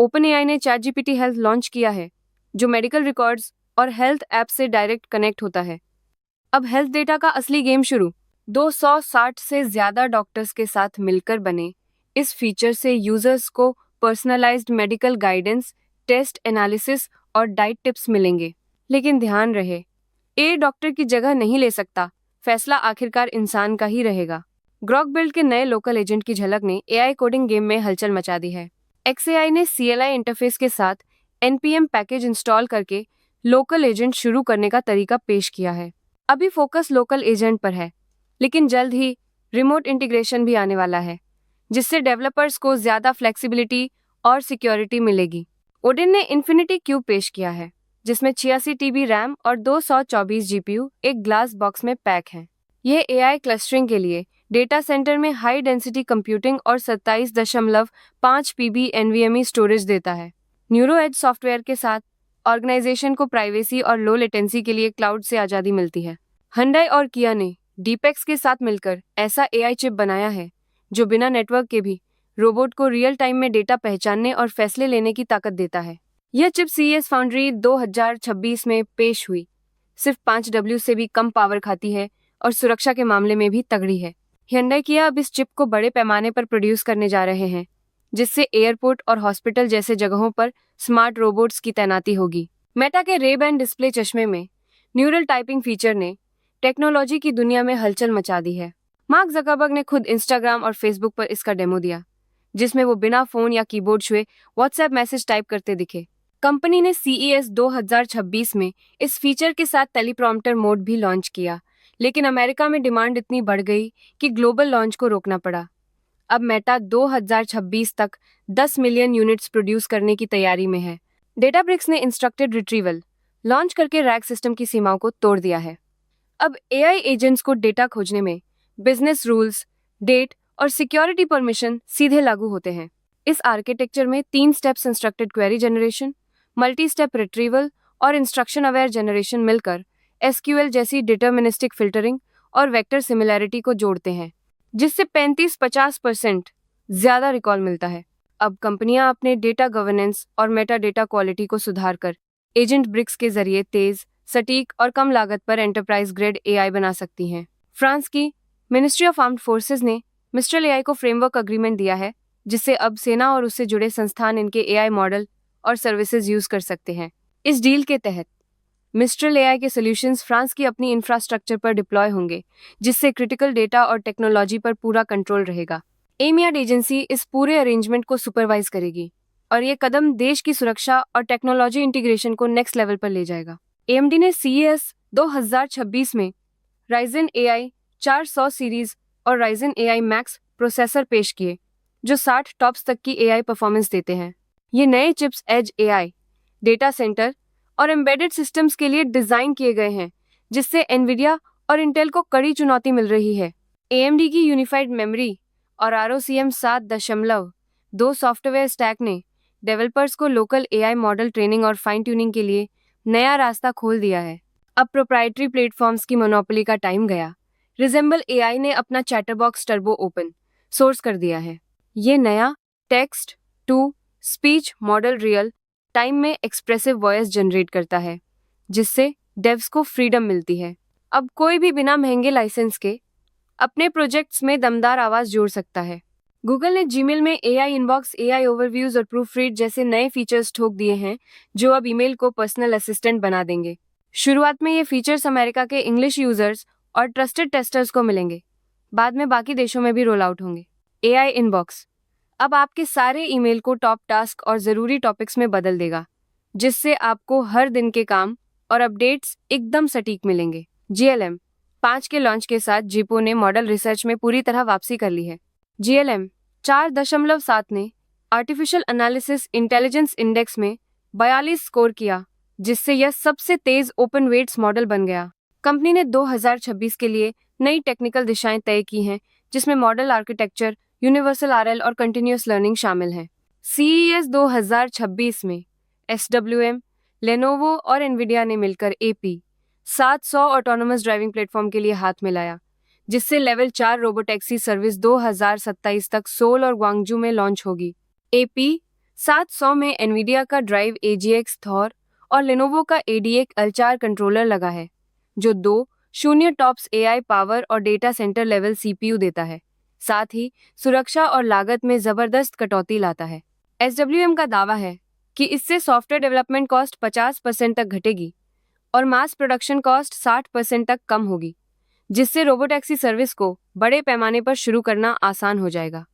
OpenAI ने ChatGPT health launch किया है, जो मेडिकल रिकॉर्ड्स और हेल्थ ऐप से डायरेक्ट कनेक्ट होता है। अब हेल्थ डेटा का असली गेम शुरू। 260 से ज्यादा डॉक्टर्स के साथ मिलकर बने इस फीचर से यूजर्स को personalised medical guidance, test analysis और डाइट टिप्स मिलेंगे। लेकिन ध्यान रहे, ए डॉक्टर की जगह नहीं ले सकता, फैसला आखिरकार इंसान का ही रहेगा। ग्रॉक बिल्ड के नए लोकल एजेंट की झलक ने एआई कोडिंग गेम में हलचल मचा दी है। XAI ने CLI इंटरफेस के साथ NPM पैकेज इंस्टॉल करके लोकल एजेंट शुरू करने का तरीका पेश किया है। अभी फोकस लोकल एजेंट पर है, लेकिन जल्द ही रिमोट इंटीग्रेशन भी आने वाला है, जिससे डेवलपर्स को ज्यादा फ्लेक्सिबिलिटी और सिक्योरिटी मिलेगी। ओडिन ने इन्फिनिटी क्यूब पेश किया है, जिसमें 86 TB रैम और 224 GPU एक ग्लास बॉक्स में पैक हैं। यह AI क्लस्टरिंग के लिए डेटा सेंटर में हाई डेंसिटी कंप्यूटिंग और 27.5 PB NVMe स्टोरेज देता है। न्यूरो एज सॉफ्टवेयर के साथ ऑर्गेनाइजेशन को प्राइवेसी और लो लेटेंसी के लिए क्लाउड से आज़ादी मिलती है। Hyundai और किया ने डीपेक्स के साथ मिलकर ऐसा AI चिप बनाया है, जो बिना नेटवर्क के भी रोबोट को रियल टाइम में डेटा पहचानने और फैसले लेने की ताकत देता है। यह चिप CES फाउंड्री 2026 में पेश हुई, सिर्फ 5W से भी कम पावर खाती है और सुरक्षा के मामले में भी तगड़ी है। Hyundai किया अब इस चिप को बड़े पैमाने पर प्रोड्यूस करने जा रहे हैं, जिससे एयरपोर्ट और हॉस्पिटल जैसे जगहों पर स्मार्ट रोबोट्स की तैनाती होगी। मेटा के रे-बैन डिस्प्ले चश्मे में न्यूरल टाइपिंग फीचर ने टेक्नोलॉजी की दुनिया में हलचल मचा दी है। मार्क ज़करबर्ग ने खुद इंस्टाग्राम और फेसबुक पर इसका डेमो दिया, जिसमें वो बिना फोन या कीबोर्ड छुए व्हाट्सएप मैसेज टाइप करते दिखे। कंपनी ने CES 2026 में इस फीचर के साथ टेलीप्रॉम्प्टर मोड भी लॉन्च किया, लेकिन अमेरिका में डिमांड इतनी बढ़ गई कि ग्लोबल लॉन्च को रोकना पड़ा। अब मेटा 2026 तक 10 मिलियन यूनिट्स प्रोड्यूस करने की तैयारी में है। डेटाब्रिक्स ने इंस्ट्रक्टेड रिट्रीवल लॉन्च करके रैग सिस्टम की सीमाओं को तोड़ दिया है। अब AI एजेंट्स को डेटा खोजने में बिजनेस रूल्स, डेट और सिक्योरिटी परमिशन सीधे लागू होते हैं। इस आर्किटेक्चर में 3 steps instructed query generation, multi step retrieval और इंस्ट्रक्शन अवेयर जनरेशन मिलकर SQL जैसी डिटर्मिनिस्टिक फिल्टरिंग और वेक्टर सिमिलैरिटी को जोड़ते हैं, जिससे 35-50% ज्यादा रिकॉल मिलता है। अब कंपनियां अपने डेटा गवर्नेंस और मेटा डेटा क्वालिटी को सुधार कर एजेंट ब्रिक्स के जरिए तेज, सटीक और कम लागत पर एंटरप्राइज ग्रेड AI बना सकती हैं। फ्रांस की मिनिस्ट्री ऑफ आर्म्ड फोर्सेज ने मिस्ट्रल AI को फ्रेमवर्क अग्रीमेंट दिया है, जिससे अब सेना और उससे जुड़े संस्थान इनके AI मॉडल और सर्विसेज यूज कर सकते हैं। इस डील के तहत मिस्ट्रल AI के सॉल्यूशंस फ्रांस की अपनी इंफ्रास्ट्रक्चर पर डिप्लॉय होंगे, जिससे क्रिटिकल डेटा और टेक्नोलॉजी पर पूरा कंट्रोल रहेगा। एमियाड एजेंसी इस पूरे अरेंजमेंट को सुपरवाइज करेगी और ये कदम देश की सुरक्षा और टेक्नोलॉजी इंटीग्रेशन को नेक्स्ट लेवल पर ले जाएगा। AMD ने CES 2026 में Ryzen AI 400 सीरीज और Ryzen AI Max प्रोसेसर पेश किए, जो 60 टॉप्स तक की AI परफॉर्मेंस देते हैं। ये नए chips as AI, data centre और एम्बेडेड सिस्टम्स के लिए डिजाइन किए गए हैं, जिससे NVIDIA और Intel को कड़ी चुनौती मिल रही है। AMD की यूनिफाइड मेमोरी और ROCm 7.2 सॉफ्टवेयर स्टैक ने डेवलपर्स को लोकल AI मॉडल ट्रेनिंग और फाइन ट्यूनिंग के लिए नया रास्ता खोल दिया है। अब प्रोप्राइटरी प्लेटफॉर्म्स की मोनोपोली का टाइम गया। रिजेंबल AI ने अपना चैटरबॉक्स टर्बो ओपन सोर्स कर दिया है। ये नया text to speech model real time में एक्सप्रेसिव वॉइस जनरेट करता है, जिससे डेव्स को फ्रीडम मिलती है। अब कोई भी बिना महंगे लाइसेंस के अपने प्रोजेक्ट्स में दमदार आवाज जोड़ सकता है। गूगल ने जीमेल में AI इनबॉक्स, AI ओवरव्यूज और प्रूफ रीड जैसे नए फीचर्स ठोक दिए हैं, जो अब ईमेल को पर्सनल असिस्टेंट बना देंगे। शुरुआत में ये फीचर्स अमेरिका के इंग्लिश यूजर्स और ट्रस्टेड टेस्टर्स को मिलेंगे, बाद में बाकी देशों में भी रोल आउट होंगे। AI इनबॉक्स अब आपके सारे ईमेल को टॉप टास्क और ज़रूरी टॉपिक्स में बदल देगा, जिससे आपको हर दिन के काम और अपडेट्स एकदम सटीक मिलेंगे। GLM 5 के लॉन्च के साथ जीपो ने मॉडल रिसर्च में पूरी तरह वापसी कर ली है। GLM 4.7 ने आर्टिफिशियल एनालिसिस इंटेलिजेंस इंडेक्स में 42 स्कोर किया, जिससे यह सबसे तेज ओपन वेट्स मॉडल बन गया। कंपनी ने 2026 के लिए नई टेक्निकल दिशाएं तय की हैं, जिसमें मॉडल आर्किटेक्चर, यूनिवर्सल RL और कंटिन्यूअस लर्निंग शामिल हैं। CES 2026 में SWM, लेनोवो और एनवीडिया ने मिलकर AP700 ऑटोनोमस ड्राइविंग प्लेटफॉर्म के लिए हाथ मिलाया, जिससे लेवल 4 रोबोटैक्सी सर्विस 2027 तक सोल और ग्वांगजू में लॉन्च होगी। 700 में एनवीडिया का ड्राइव AGX थॉर और लेनोवो का ADX L4 कंट्रोलर लगा है, जो 2 टॉप्स AI पावर और डेटा सेंटर लेवल CPU देता है, साथ ही सुरक्षा और लागत में जबरदस्त कटौती लाता है। SWM का दावा है कि इससे सॉफ्टवेयर डेवलपमेंट कॉस्ट 50% तक घटेगी और मास प्रोडक्शन कॉस्ट 60% तक कम होगी, जिससे रोबोटैक्सी सर्विस को बड़े पैमाने पर शुरू करना आसान हो जाएगा।